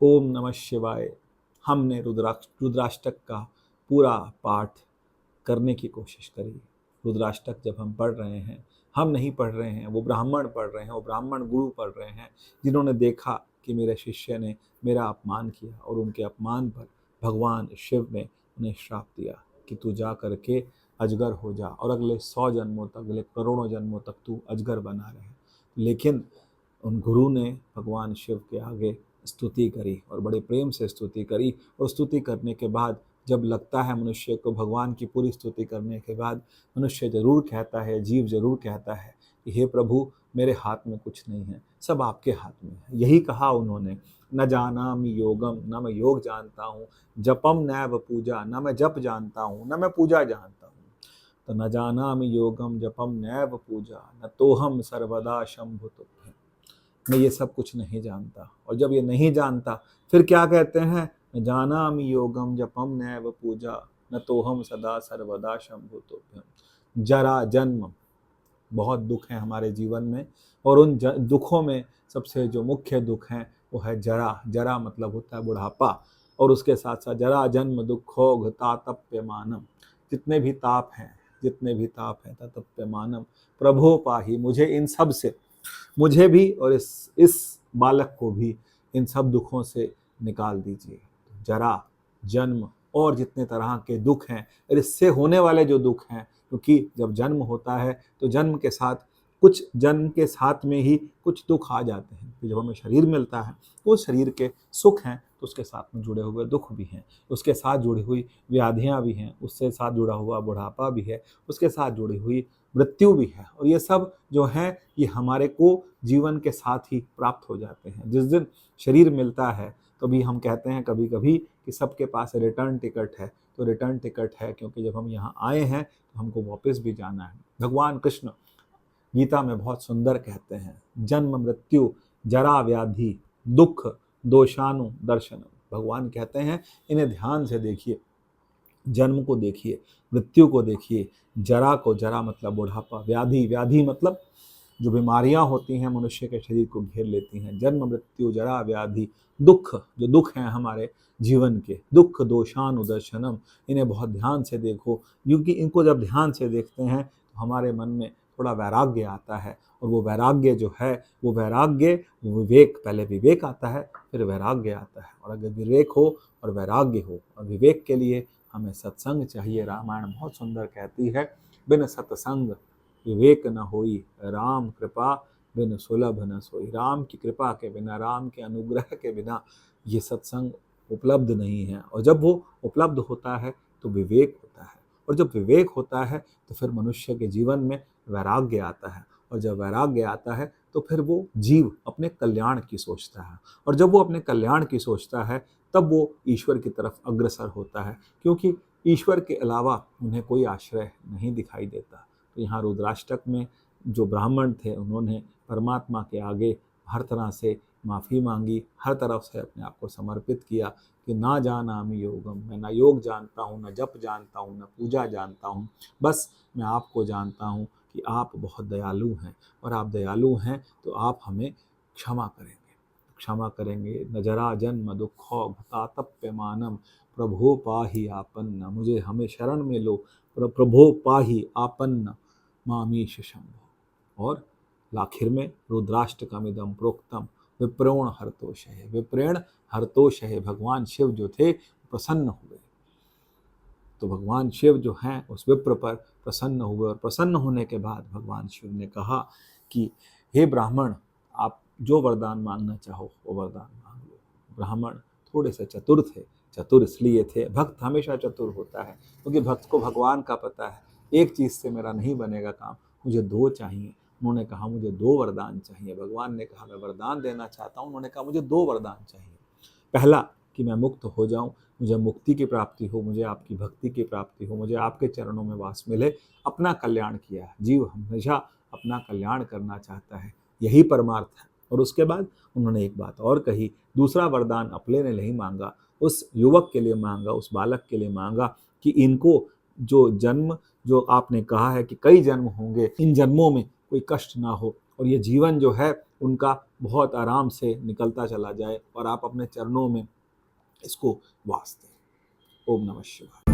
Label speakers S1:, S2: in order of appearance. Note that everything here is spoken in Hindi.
S1: ओम नमः शिवाय। हमने रुद्राष्टक का पूरा पाठ करने की कोशिश करी। रुद्राष्टक जब हम पढ़ रहे हैं, हम नहीं पढ़ रहे हैं, वो ब्राह्मण पढ़ रहे हैं, वो ब्राह्मण गुरु पढ़ रहे हैं, जिन्होंने देखा कि मेरे शिष्य ने मेरा अपमान किया और उनके अपमान पर भगवान शिव ने उन्हें श्राप दिया कि तू जा करके अजगर हो जा और अगले 100 जन्मों तक, अगले करोड़ों जन्मों तक तू अजगर बना रहे। लेकिन उन गुरु ने भगवान शिव के आगे स्तुति करी और बड़े प्रेम से स्तुति करी। और स्तुति करने के बाद जब लगता है मनुष्य को, भगवान की पूरी स्तुति करने के बाद मनुष्य जरूर कहता है, जीव जरूर कहता है कि हे प्रभु, मेरे हाथ में कुछ नहीं है, सब आपके हाथ में है। यही कहा उन्होंने, न जानामि योगम, न मैं योग जानता हूँ, जपम नैव पूजा, न मैं जप जानता हूँ, न मैं पूजा जानता हूँ। तो न जानामि योगम जपम नैव पूजा, न तोहम सर्वदा शंभु तुभ्यम्। मैं ये सब कुछ नहीं जानता। और जब ये नहीं जानता फिर क्या कहते हैं, न जानामि योगम जपम नैव पूजा, न तोहम सदा सर्वदा शंभु तुभ्यम्। जरा जन्म, बहुत दुख है हमारे जीवन में, और उन दुखों में सबसे जो मुख्य दुख है वो है जरा। जरा मतलब होता है बुढ़ापा, और उसके साथ साथ जरा जन्म दुखो तातप्यमानम। जितने भी ताप हैं, जितने भी ताप हैं, तातप्यमानम प्रभो पाही, मुझे इन सब से, मुझे भी और इस बालक को भी इन सब दुखों से निकाल दीजिए। जरा, जन्म और जितने तरह के दुख हैं, और इससे होने वाले जो दुख हैं, क्योंकि जब जन्म होता है तो जन्म के साथ, कुछ जन्म के साथ में ही कुछ दुख आ जाते हैं। तो जब हमें शरीर मिलता है तो उस शरीर के सुख हैं, तो उसके साथ में जुड़े हुए दुख भी हैं, उसके साथ जुड़ी हुई व्याधियां भी हैं, उससे साथ जुड़ा हुआ बुढ़ापा भी है, उसके साथ जुड़ी हुई मृत्यु भी है। और ये सब जो हैं ये हमारे को जीवन के साथ ही प्राप्त हो जाते हैं। जिस दिन शरीर मिलता है तो भी हम कहते हैं कभी कभी कि सबके पास रिटर्न टिकट है। तो रिटर्न टिकट है क्योंकि जब हम यहाँ आए हैं तो हमको वापस भी जाना है। भगवान कृष्ण गीता में बहुत सुंदर कहते हैं, जन्म मृत्यु जरा व्याधि दुख दोषानु दर्शनम। भगवान कहते हैं इन्हें ध्यान से देखिए, जन्म को देखिए, मृत्यु को देखिए, जरा को, जरा मतलब बुढ़ापा, व्याधि, व्याधि मतलब जो बीमारियां होती हैं मनुष्य के शरीर को घेर लेती हैं। जन्म मृत्यु जरा व्याधि दुख, जो दुख हैं हमारे जीवन के, दुख दोषानुदर्शनम, इन्हें बहुत ध्यान से देखो। क्योंकि इनको जब ध्यान से देखते हैं तो हमारे मन में थोड़ा वैराग्य आता है। और वो वैराग्य जो है, वो वैराग्य, वो विवेक, पहले विवेक आता है फिर वैराग्य आता है। और अगर विवेक हो और वैराग्य हो, और विवेक के लिए हमें सत्संग चाहिए। रामायण बहुत सुंदर कहती है, बिन सत्संग विवेक न होई, राम कृपा बिन सुलभ न सोई। राम की कृपा के बिना, राम के अनुग्रह के बिना ये सत्संग उपलब्ध नहीं है। और जब वो उपलब्ध होता है तो विवेक होता है, और जब विवेक होता है तो फिर मनुष्य के जीवन में वैराग्य आता है। और जब वैराग्य आता है तो फिर वो जीव अपने कल्याण की सोचता है। और जब वो अपने कल्याण की सोचता है तब वो ईश्वर की तरफ अग्रसर होता है, क्योंकि ईश्वर के अलावा उन्हें कोई आश्रय नहीं दिखाई देता। तो यहाँ रुद्राष्टक में जो ब्राह्मण थे उन्होंने परमात्मा के आगे हर तरह से माफ़ी मांगी, हर तरफ से अपने आप को समर्पित किया कि ना जानामि योगम, मैं ना योग जानता हूँ, ना जप जानता हूँ, ना पूजा जानता हूँ, बस मैं आपको जानता हूँ कि आप बहुत दयालु हैं, और आप दयालु हैं तो आप हमें क्षमा करेंगे, क्षमा करेंगे। न जरा जन्म दुखो तातप्यमानम प्रभो पाहि आपन्न, मुझे हमें शरण में लो, प्रभो पाहि आपन्न मामीश शंभो। और आखिर में रुद्राष्टकमिदं प्रोक्तम विप्रेण हरतोषहे, विप्रेण हरतोषहे, भगवान शिव जो थे प्रसन्न हुए। तो भगवान शिव जो हैं उस विप्र पर प्रसन्न हुए, और प्रसन्न होने के बाद भगवान शिव ने कहा कि हे ब्राह्मण, आप जो वरदान मांगना चाहो वो वरदान मांग लो। ब्राह्मण थोड़े से चतुर थे। चतुर इसलिए थे, भक्त हमेशा चतुर होता है, क्योंकि भक्त को भगवान का पता है एक चीज़ से मेरा नहीं बनेगा काम, मुझे दो चाहिए। उन्होंने कहा मुझे दो वरदान चाहिए। भगवान ने कहा मैं वरदान देना चाहता हूँ। उन्होंने कहा मुझे दो वरदान चाहिए। पहला कि मैं मुक्त हो जाऊं, मुझे मुक्ति की प्राप्ति हो, मुझे आपकी भक्ति की प्राप्ति हो, मुझे आपके चरणों में वास मिले। अपना कल्याण किया है, जीव हमेशा अपना कल्याण करना चाहता है, यही परमार्थ है। और उसके बाद उन्होंने एक बात और कही, दूसरा वरदान अपने ने नहीं मांगा, उस युवक के लिए मांगा, उस बालक के लिए मांगा कि इनको जो जन्म, जो आपने कहा है कि कई जन्म होंगे, इन जन्मों में कोई कष्ट ना हो, और ये जीवन जो है उनका बहुत आराम से निकलता चला जाए और आप अपने चरणों में इसको वास दें। ओम नमः शिवाय।